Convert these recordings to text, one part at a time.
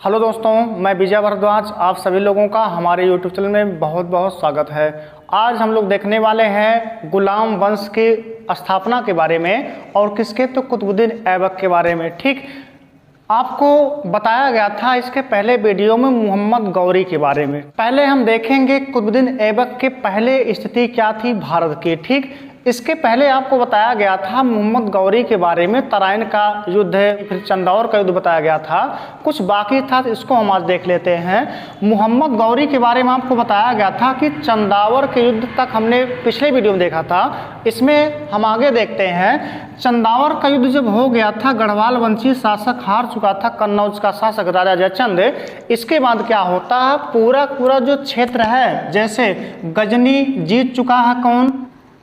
Hello दोस्तों, मैं विजय भारद्वाज। आप सभी लोगों का हमारे यूट्यूब चैनल में बहुत बहुत स्वागत है। आज हम लोग देखने वाले हैं गुलाम वंश की स्थापना के बारे में और किसके, तो कुतुबुद्दीन ऐबक के बारे में। ठीक, आपको बताया गया था इसके पहले वीडियो में मोहम्मद गौरी के बारे में। पहले हम देखेंगे कुतुबुद्दीन ऐबक के पहले स्थिति क्या थी भारत की। ठीक, इसके पहले आपको बताया गया था मोहम्मद गौरी के बारे में, तराइन का युद्ध, फिर चंदौर का युद्ध बताया गया था। कुछ बाकी था, तो इसको हम आज देख लेते हैं। मोहम्मद गौरी के बारे में आपको बताया गया था कि चंदावर के युद्ध तक हमने पिछले वीडियो में देखा था। इसमें हम आगे देखते हैं। चंदावर का युद्ध जब हो गया था, गढ़वाल वंशी शासक हार चुका था, कन्नौज का शासक राजा जयचंद। इसके बाद क्या होता है, पूरा जो क्षेत्र है, जैसे गजनी जीत चुका है कौन,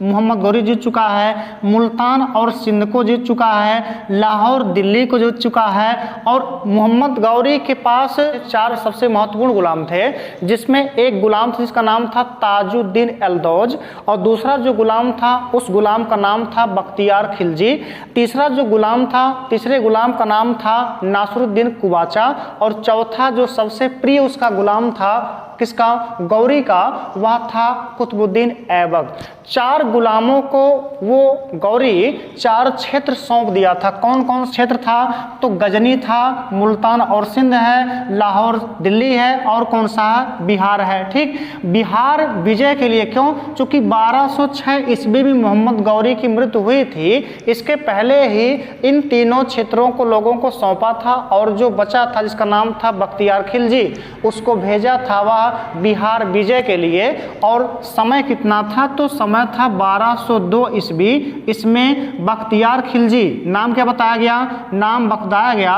मोहम्मद गौरी जीत चुका है, मुल्तान और सिंध को जीत चुका है, लाहौर दिल्ली को जीत चुका है। और मोहम्मद गौरी के पास 4 सबसे महत्वपूर्ण गुलाम थे, जिसमें एक गुलाम था जिसका नाम था ताजुद्दीन एल्दौज, और दूसरा जो गुलाम था उस गुलाम का नाम था बख्तियार खिलजी। तीसरे गुलाम का नाम था नासरुद्दीन कुबाचा, और चौथा जो सबसे प्रिय उसका गुलाम था, किसका, गौरी का, वह था कुतुबुद्दीन ऐबक। 4 गुलामों को वो गौरी 4 क्षेत्र सौंप दिया था। कौन कौन क्षेत्र था, तो गजनी था, मुल्तान और सिंध है, लाहौर दिल्ली है, और कौन सा है, बिहार है। ठीक, बिहार विजय के लिए क्यों, चूंकि 1206 ईस्वी में मोहम्मद गौरी की मृत्यु हुई थी। इसके पहले ही इन तीनों क्षेत्रों को लोगों को सौंपा था, और जो बचा था जिसका नाम था बख्तियार खिलजी, उसको भेजा था वह बिहार विजय के लिए। और समय कितना था, तो समय था 1202 ईस्वी। इसमें बख्तियार खिलजी, नाम क्या बताया गया, नाम बताया गया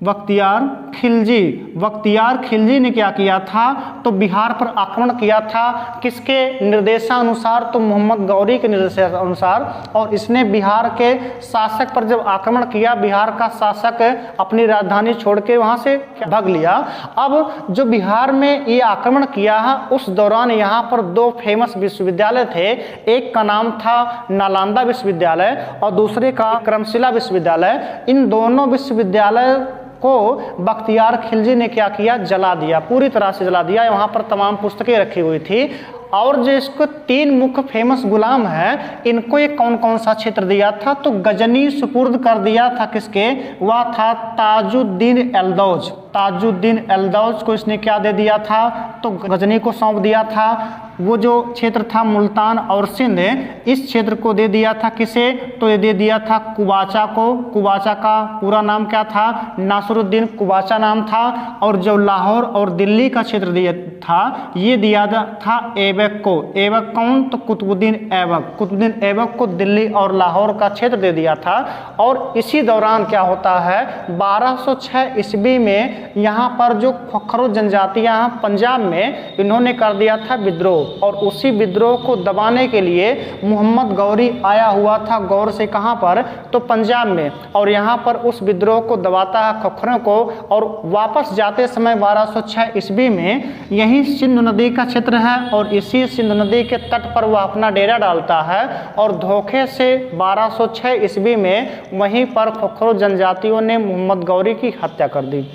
बख्तियार खिलजी। बख्तियार खिलजी ने क्या किया था, तो बिहार पर आक्रमण किया था। किसके निर्देशानुसार, तो मोहम्मद गौरी के निर्देशानुसार। और इसने बिहार के शासक पर जब आक्रमण किया, बिहार का शासक अपनी राजधानी छोड़ के वहां से भाग लिया। अब जो बिहार में ये आक्रमण किया है, उस दौरान यहाँ पर 2 फेमस विश्वविद्यालय थे। एक का नाम था नालंदा विश्वविद्यालय और दूसरे का विक्रमशिला विश्वविद्यालय। इन दोनों विश्वविद्यालय को बख्तियार खिलजी ने क्या किया, जला दिया, पूरी तरह से जला दिया। वहाँ पर तमाम पुस्तकें रखी हुई थी। और जो इसको 3 मुख्य फेमस गुलाम हैं, इनको ये कौन कौन सा क्षेत्र दिया था, तो गजनी सुपुर्द कर दिया था किसके, वह था ताजुद्दीन एल्दौज। ताजुद्दीन एल्दौज को इसने क्या दे दिया था, तो गजनी को सौंप दिया था। वो जो क्षेत्र था मुल्तान और सिंध, इस क्षेत्र को दे दिया था किसे, तो ये दे दिया था कुबाचा को। कुबाचा का पूरा नाम क्या था, नासरुद्दीन कुबाचा नाम था। और जो लाहौर और दिल्ली का क्षेत्र दिया था, ये दिया था ऐबक को। ऐबक कौन, तो कुतुबुद्दीन ऐबक। कुतुबुद्दीन ऐबक को दिल्ली और लाहौर का क्षेत्र दे दिया था। और इसी दौरान क्या होता है, 1206 ईस्वी में यहाँ पर जो खख्खरो जनजातियाँ पंजाब में, इन्होंने कर दिया था विद्रोह। और उसी विद्रोह को दबाने के लिए मोहम्मद गौरी आया हुआ था गौर से, कहां पर, तो पंजाब में। और यहां पर उस विद्रोह को दबाता है खख्खरों को। और वापस जाते समय 1206 ईस्वी में यही सिंधु नदी का क्षेत्र है, और इसी सिंधु नदी के तट पर वह अपना डेरा डालता है। और धोखे से 1206 ईस्वी में वहीं पर खख्खरो जनजातियों ने मोहम्मद गौरी की हत्या कर दी।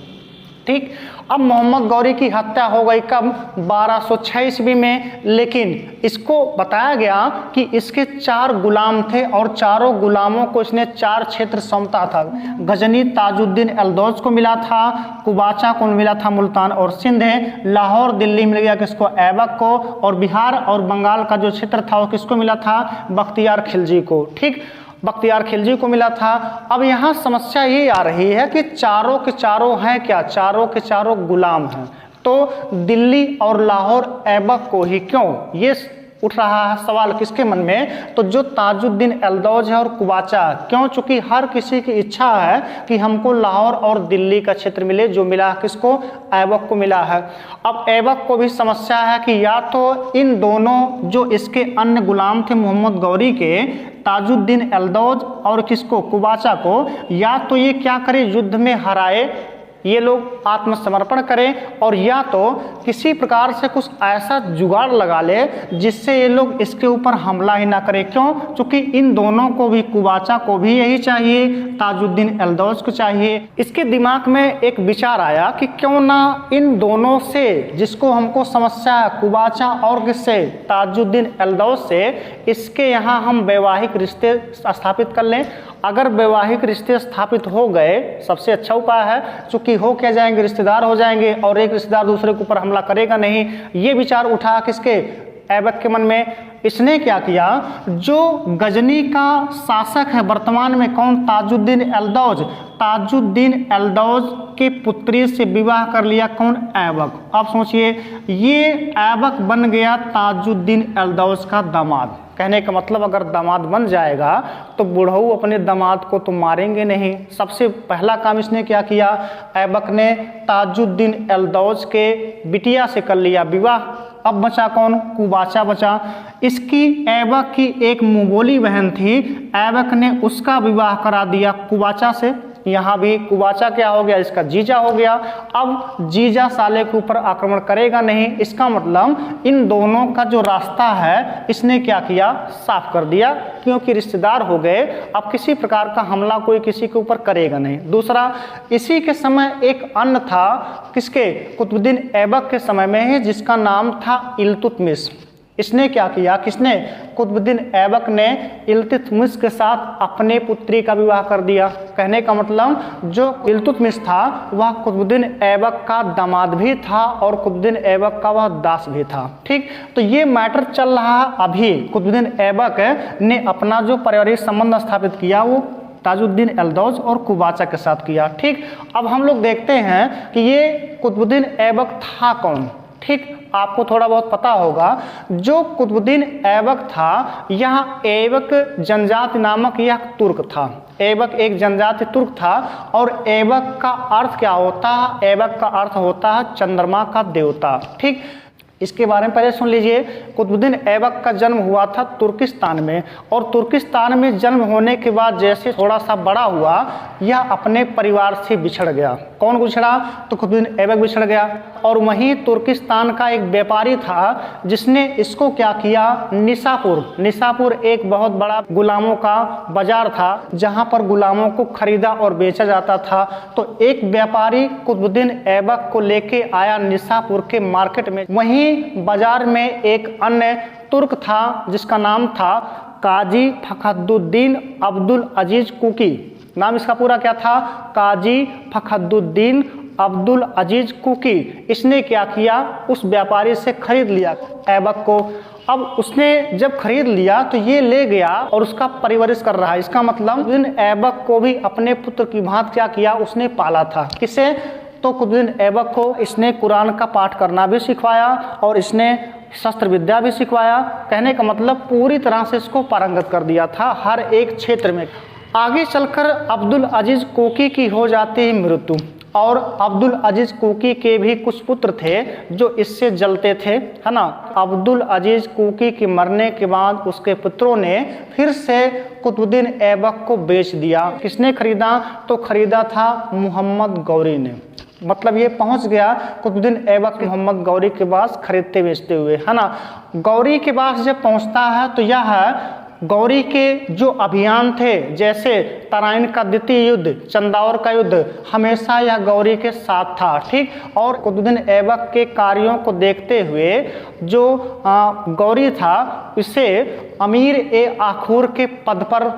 ठीक, अब मोहम्मद गौरी की हत्या हो गई कब, 1206 ईस्वी में। लेकिन इसको बताया गया कि इसके 4 गुलाम थे, और चारों गुलामों को इसने 4 क्षेत्र सौंपता था। गजनी ताजुद्दीन एल्दौज को मिला था, कुबाचा को मिला था मुल्तान और सिंध, लाहौर दिल्ली मिल गया किसको, ऐबक को, और बिहार और बंगाल का जो क्षेत्र था वो किसको मिला था, बख्तियार खिलजी को। ठीक, बख्तियार खिलजी को मिला था। अब यहाँ समस्या ये आ रही है कि चारों के चारों हैं क्या, चारों के चारों गुलाम हैं, तो दिल्ली और लाहौर ऐबक को ही क्यों, ये उठ रहा है सवाल किसके मन में, तो जो ताजुद्दीन एल्दौज है और कुबाचा, क्यों, चूंकि हर किसी की इच्छा है कि हमको लाहौर और दिल्ली का क्षेत्र मिले, जो मिला है किसको, ऐबक को मिला है। अब ऐबक को भी समस्या है कि या तो इन दोनों जो इसके अन्य गुलाम थे मोहम्मद गौरी के, ताजुद्दीन एल्दौज और किसको, कुबाचा को, या तो ये क्या करे, युद्ध में हराए ये लोग आत्मसमर्पण करें और या तो किसी प्रकार से कुछ ऐसा जुगाड़ लगा ले जिससे ये लोग इसके ऊपर हमला ही ना करें। क्यों? क्योंकि इन दोनों को भी, कुबाचा को भी यही चाहिए, ताजुद्दीन एल्दौज को चाहिए। इसके दिमाग में एक विचार आया कि क्यों ना इन दोनों से, जिसको हमको समस्या है कुबाचा और किससे, ताजुद्दीन एल्दौज से, इसके यहाँ हम वैवाहिक रिश्ते स्थापित कर लें। अगर वैवाहिक रिश्ते स्थापित हो गए, सबसे अच्छा उपाय है, चूंकि हो क्या जाएंगे, रिश्तेदार हो जाएंगे और एक रिश्तेदार दूसरे के ऊपर हमला करेगा नहीं। ये विचार उठा किसके, ऐबक के मन में। इसने क्या किया, जो गजनी का शासक है वर्तमान में, कौन, ताजुद्दीन एल्दौज, ताजुद्दीन एल्दौज के पुत्री से विवाह कर लिया। कौन, ऐबक। आप सोचिए, ये ऐबक बन गया ताजुद्दीन एल्दौज का दामाद। कहने का मतलब अगर दामाद बन जाएगा तो बुढ़ऊ अपने दामाद को तो मारेंगे नहीं। सबसे पहला काम इसने क्या किया, ऐबक ने ताजुद्दीन एल्दौज के बिटिया से कर लिया विवाह। अब बचा कौन, कुबाचा बचा। इसकी ऐबक की एक मुंगोली बहन थी, ऐबक ने उसका विवाह करा दिया कुबाचा से। यहाँ भी कुबाचा क्या हो गया, इसका जीजा हो गया। अब जीजा साले के ऊपर आक्रमण करेगा नहीं। इसका मतलब इन दोनों का जो रास्ता है इसने क्या किया, साफ कर दिया, क्योंकि रिश्तेदार हो गए। अब किसी प्रकार का हमला कोई किसी के ऊपर करेगा नहीं। दूसरा, इसी के समय एक अन्य था, किसके, कुतुबुद्दीन ऐबक के समय में है, जिसका नाम था इल्तुतमिश। इसने क्या किया, किसने, कुतुबुद्दीन ऐबक ने इल्तुतमिश के साथ अपने पुत्री का विवाह कर दिया। कहने का मतलब जो इल्तुतमिश था वह कुतुबुद्दीन ऐबक का दामाद भी था और कुतुबुद्दीन ऐबक का वह दास भी था। ठीक, तो ये मैटर चल रहा है अभी। कुतुबुद्दीन ऐबक ने अपना जो पारिवारिक संबंध स्थापित किया वो ताजुद्दीन एल्दौज और कुबाचा के साथ किया। ठीक, अब हम लोग देखते हैं कि ये कुतुबुद्दीन ऐबक था कौन। ठीक, आपको थोड़ा बहुत पता होगा, जो कुतुबुद्दीन ऐबक था, यहाँ ऐबक जनजाति नामक यह तुर्क था। ऐबक एक जनजाति तुर्क था और ऐबक का अर्थ क्या होता है, ऐबक का अर्थ होता है चंद्रमा का देवता। ठीक, इसके बारे में पहले सुन लीजिए। कुतुबुद्दीन ऐबक का जन्म हुआ था तुर्किस्तान में, और तुर्किस्तान में जन्म होने के बाद जैसे थोड़ा सा बड़ा हुआ, यह अपने परिवार से बिछड़ गया। कौन बिछड़ा, तो कुतुबुद्दीन ऐबक बिछड़ गया। और वहीं तुर्किस्तान का एक व्यापारी था जिसने इसको क्या किया, निसापुर एक बहुत बड़ा गुलामों का बाजार था जहाँ पर गुलामों को खरीदा और बेचा जाता था। तो एक व्यापारी कुतुबुद्दीन ऐबक को लेके आया निसापुर के मार्केट में। वहीं बाजार में एक अन्य तुर्क था जिसका नाम था काजी फखरुद्दीन अब्दुल अजीज कुकी। नाम इसका पूरा क्या था, काजी फखरुद्दीन अब्दुल अजीज कुकी। इसने क्या किया, उस व्यापारी से खरीद लिया ऐबक को। अब उसने जब खरीद लिया तो ये ले गया और उसका परवरिश कर रहा है। इसका मतलब ऐबक को भी अपने पुत्र की भांति क्या किया, उसने पाला था। किसे, तो कुतुबुद्दीन ऐबक को इसने कुरान का पाठ करना भी सिखवाया और इसने शस्त्र विद्या भी सिखवाया। कहने का मतलब पूरी तरह से इसको पारंगत कर दिया था हर एक क्षेत्र में। आगे चलकर अब्दुल अजीज कोकी की हो जाती है मृत्यु, और अब्दुल अजीज कोकी के भी कुछ पुत्र थे जो इससे जलते थे, है ना। अब्दुल अजीज कोकी के मरने के बाद उसके पुत्रों ने फिर से कुतुबुद्दीन ऐबक को बेच दिया। किसने खरीदा, तो खरीदा था मोहम्मद गौरी ने। मतलब ये पहुंच गया कुतुबुद्दीन ऐबक मोहम्मद गौरी के पास खरीदते बेचते हुए, है ना। गौरी के पास जब पहुंचता है तो यह है गौरी के जो अभियान थे, जैसे तराइन का द्वितीय युद्ध, चंदावर का युद्ध, हमेशा यह गौरी के साथ था। ठीक, और कुतुबुद्दीन ऐबक के कार्यों को देखते हुए जो गौरी था इसे अमीर ए आखूर के पद पर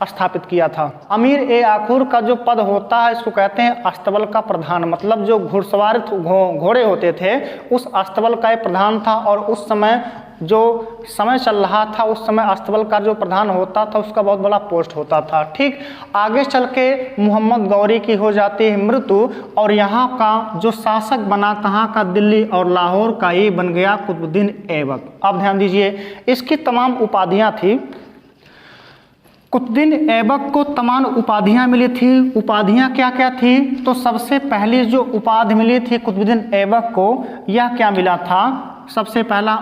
स्थापित किया था। अमीर ए आखूर का जो पद होता है इसको कहते हैं अस्तबल का प्रधान। मतलब जो घुड़सवार घोड़े होते थे उस अस्तबल का एक प्रधान था। और उस समय जो समय चल रहा था उस समय अस्तबल का जो प्रधान होता था उसका बहुत बड़ा पोस्ट होता था। ठीक, आगे चल के मोहम्मद गौरी की हो जाती है मृत्यु और यहाँ का जो शासक बना कहाँ का, दिल्ली और लाहौर का, ये बन गया कुतुबुद्दीन ऐबक। अब ध्यान दीजिए, इसकी तमाम उपाधियाँ थी। कुतुबुद्दीन ऐबक को तमाम उपाधियाँ मिली थी। उपाधियाँ क्या क्या थी, तो सबसे पहली जो उपाधि मिली थी कुतुबुद्दीन ऐबक को, यह क्या मिला था, सबसे पहला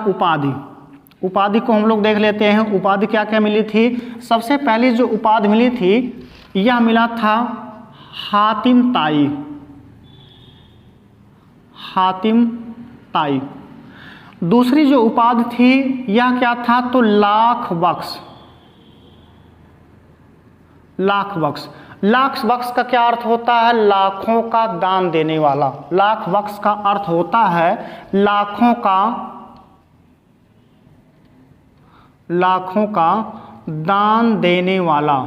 उपाधि को हम लोग देख लेते हैं। उपाधि क्या क्या मिली थी। सबसे पहली जो उपाधि मिली थी यह मिला था हातिम ताई। हातिम ताई। दूसरी जो उपाधि थी यह क्या था, तो लाख बख्श। लाख बख्श, लाख बख्श का क्या अर्थ होता है, लाखों का दान देने वाला। लाख बख्श का अर्थ होता है लाखों का दान देने वाला।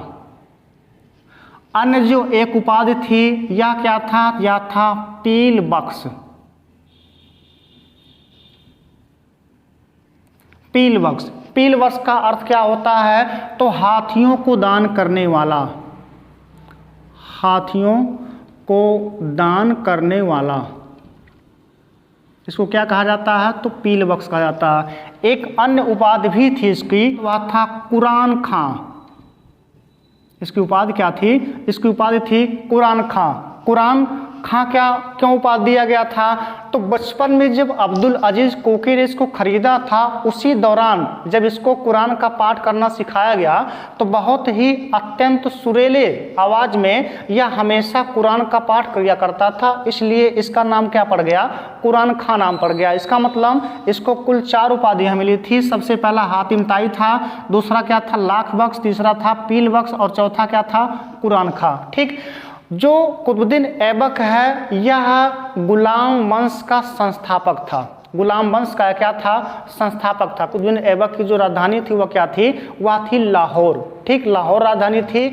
अन्य जो एक उपाधि थी यह क्या था, यह था पील बख्श। पील बख्श, पील बख्श का अर्थ क्या होता है, तो हाथियों को दान करने वाला। हाथियों को दान करने वाला, इसको क्या कहा जाता है, तो पील बख्श कहा जाता है। एक अन्य उपाधि भी थी इसकी, वह था कुरान खां। इसकी उपाधि क्या थी, इसकी उपाधि थी कुरान खां। कुरान खां क्या क्यों उपाधि दिया गया था, तो बचपन में जब अब्दुल अजीज कोकी ने इसको खरीदा था, उसी दौरान जब इसको कुरान का पाठ करना सिखाया गया तो बहुत ही अत्यंत सुरीले आवाज में यह हमेशा कुरान का पाठ किया करता था, इसलिए इसका नाम क्या पड़ गया, कुरान खां नाम पड़ गया। इसका मतलब इसको कुल 4 उपाधियां मिली थी। सबसे पहला हातिम ताई था, दूसरा क्या था लाख बख्श, तीसरा था पील बख्श और चौथा क्या था कुरान खां। ठीक, जो कुतुबुद्दीन ऐबक है यह गुलाम वंश का संस्थापक था। गुलाम वंश का क्या था, संस्थापक था। कुतुबुद्दीन ऐबक की जो राजधानी थी वह क्या थी, वह थी लाहौर। ठीक, लाहौर राजधानी थी।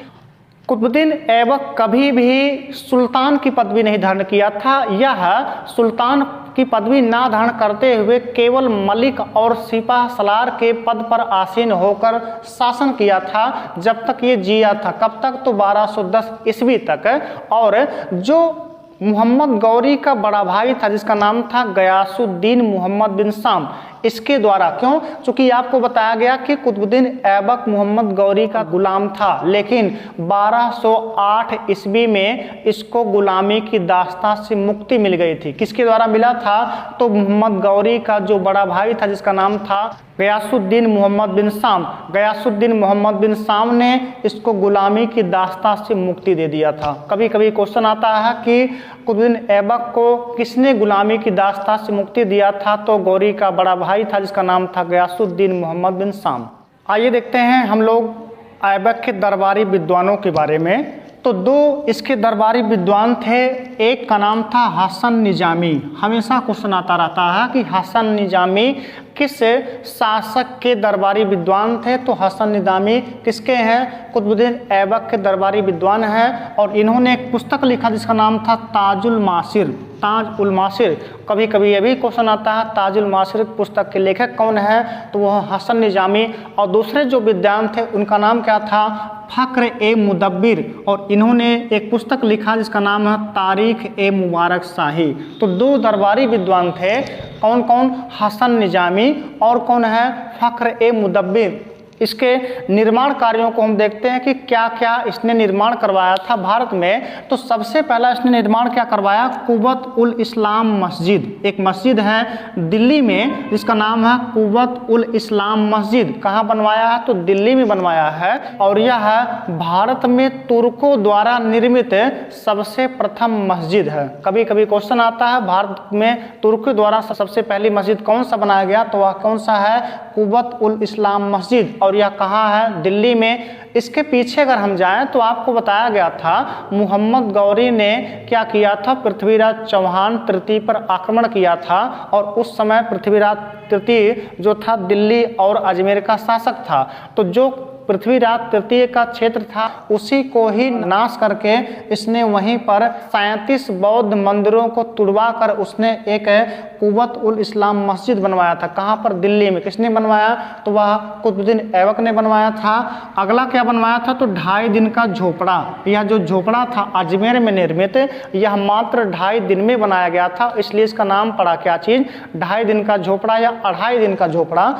कुतुबुद्दीन ऐबक कभी भी सुल्तान की पदवी नहीं धारण किया था। यह सुल्तान की पदवी ना धारण करते हुए केवल मलिक और सिपाह सलार के पद पर आसीन होकर शासन किया था जब तक ये जिया था। कब तक, तो 1210 ईस्वी तक। और जो मोहम्मद गौरी का बड़ा भाई था जिसका नाम था गयासुद्दीन मोहम्मद बिन शाम, इसके द्वारा, क्यों, चूंकि आपको बताया गया कि कुतुबुद्दीन ऐबक मोहम्मद गौरी का गुलाम था, लेकिन 1208 ईस्वी में इसको गुलामी की दास्तां से मुक्ति मिल गई थी। किसके द्वारा मिला था, तो मोहम्मद गौरी का जो बड़ा भाई था जिसका नाम था गयासुद्दीन मोहम्मद बिन शाम। गयासुद्दीन मोहम्मद बिन शाम ने इसको गुलामी की दास्तां से मुक्ति दे दिया था। कभी कभी क्वेश्चन आता है कि कुतुबुद्दीन ऐबक को किसने गुलामी की दास्तां से मुक्ति दिया था, तो गौरी का बड़ा भाई था जिसका नाम था गयासुद्दीन मोहम्मद बिन शाम। आइए देखते हैं हम लोग ऐबक के दरबारी विद्वानों के बारे में। तो 2 इसके दरबारी विद्वान थे, एक का नाम था हसन निजामी। हमेशा क्वेश्चन आता रहता है कि हसन निजामी किस शासक के दरबारी विद्वान थे, तो हसन निजामी किसके हैं, कुतुबुद्दीन ऐबक के दरबारी विद्वान हैं। और इन्होंने एक पुस्तक लिखा जिसका नाम था ताजुल मासिर। ताजुल मासिर, कभी कभी ये भी क्वेश्चन आता है ताजुल मासिर पुस्तक के लेखक कौन है, तो वह हसन निजामी। और दूसरे जो विद्वान थे उनका नाम क्या था, फख्र ए मुदब्बिर। और इन्होंने एक पुस्तक लिखा जिसका नाम है तारीख ए मुबारक शाही। तो 2 दरबारी विद्वान थे, कौन कौन, हसन निजामी और कौन है, फख्र ए मुदब्बिर। इसके निर्माण कार्यों को हम देखते हैं कि क्या क्या इसने निर्माण करवाया था भारत में। तो सबसे पहला इसने निर्माण क्या करवाया, कुव्वत उल इस्लाम मस्जिद। एक मस्जिद है दिल्ली में जिसका नाम है कुव्वत उल इस्लाम मस्जिद। कहाँ बनवाया है, तो दिल्ली में बनवाया है। और यह भारत में तुर्कों द्वारा निर्मित सबसे प्रथम मस्जिद है। कभी कभी क्वेश्चन आता है भारत में तुर्कों द्वारा सबसे पहली मस्जिद कौन सा बनाया गया, तो वह कौन सा है, कुव्वत उल इस्लाम मस्जिद। और यह कहाँ है, दिल्ली में। इसके पीछे अगर हम जाएं तो आपको बताया गया था मोहम्मद गौरी ने क्या किया था, पृथ्वीराज चौहान तृतीय पर आक्रमण किया था। और उस समय पृथ्वीराज तृतीय जो था दिल्ली और अजमेर का शासक था। तो जो पृथ्वीराज तृतीय का क्षेत्र था उसी को ही नाश करके इसने वहीं पर 37 बौद्ध मंदिरों को तुड़वा कर उसने एक कुव्वत उल इस्लाम मस्जिद बनवाया था। कहाँ पर, दिल्ली में। किसने बनवाया, तो वह कुतुबुद्दीन ऐबक ने बनवाया था। अगला क्या बनवाया था, तो 2.5 दिन का झोपड़ा। यह जो झोपड़ा था अजमेर में निर्मित, यह मात्र 2.5 दिन में बनाया गया था, इसलिए इसका नाम पड़ा क्या चीज, 2.5 दिन का झोपड़ा या 2.5 दिन का झोपड़ा।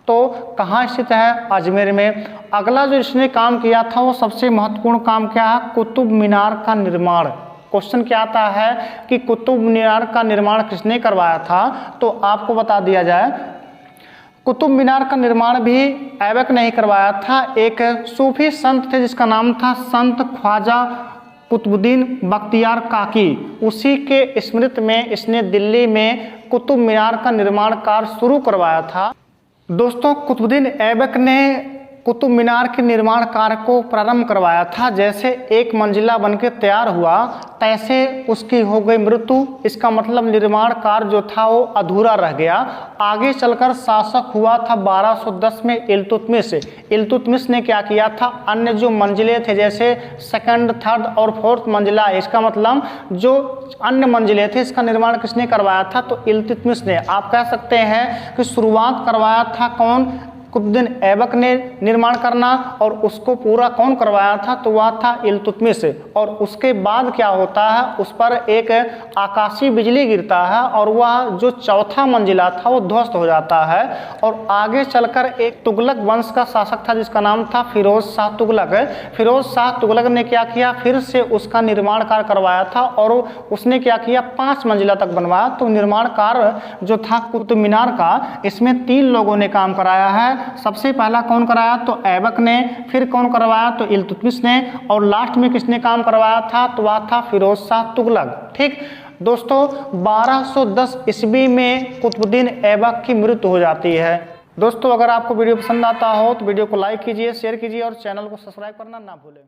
तो कहाँ स्थित है, अजमेर में। अगला जो इसने काम किया था वो सबसे महत्वपूर्ण काम क्या है, कुतुब मीनार का निर्माण। क्वेश्चन क्या आता है कि कुतुब मीनार का निर्माण किसने करवाया था, तो आपको बता दिया जाए कुतुब मीनार का निर्माण भी ऐबक ने ही करवाया था। एक सूफी संत थे जिसका नाम था संत ख्वाजा कुतुबुद्दीन बख्तियार काकी, उसी के स्मृति में इसने दिल्ली में कुतुब मीनार का निर्माण कार्य शुरू करवाया था। दोस्तों, कुतुबुद्दीन ऐबक ने कुतुब मीनार के निर्माण कार्य को प्रारंभ करवाया था। जैसे एक मंजिला बनकर तैयार हुआ तैसे उसकी हो गई मृत्यु। इसका मतलब निर्माण कार्य जो था वो अधूरा रह गया। आगे चलकर शासक हुआ था 1210 में इल्तुतमिश। इल्तुतमिश ने क्या किया था, अन्य जो मंजिले थे जैसे सेकंड, थर्ड और फोर्थ मंजिला, इसका मतलब जो अन्य मंजिले थे इसका निर्माण किसने करवाया था, तो इल्तुतमिश ने। आप कह सकते हैं कि शुरुआत करवाया था कौन, कुतुबुद्दीन ऐबक ने निर्माण करना, और उसको पूरा कौन करवाया था, तो वह था इल्तुतमिश। और उसके बाद क्या होता है, उस पर एक आकाशीय बिजली गिरता है और वह जो चौथा मंजिला था वो ध्वस्त हो जाता है। और आगे चलकर एक तुगलक वंश का शासक था जिसका नाम था फिरोज शाह तुगलक। फिरोज शाह तुगलक ने क्या किया, फिर से उसका निर्माण कार्य करवाया था और उसने क्या किया, 5 मंजिला तक बनवाया। तो निर्माण कार्य जो था कुतुब मीनार का, इसमें 3 लोगों ने काम कराया है। सबसे पहला कौन कराया, तो ऐबक ने, फिर कौन करवाया, तो इल्तुतमिश ने, और लास्ट में किसने काम करवाया था, तो वह था फिरोज शाह तुगलक। ठीक दोस्तों, 1210 ईस्वी में कुतुबुद्दीन ऐबक की मृत्यु हो जाती है। दोस्तों, अगर आपको वीडियो पसंद आता हो तो वीडियो को लाइक कीजिए, शेयर कीजिए और चैनल को सब्सक्राइब करना ना भूलें।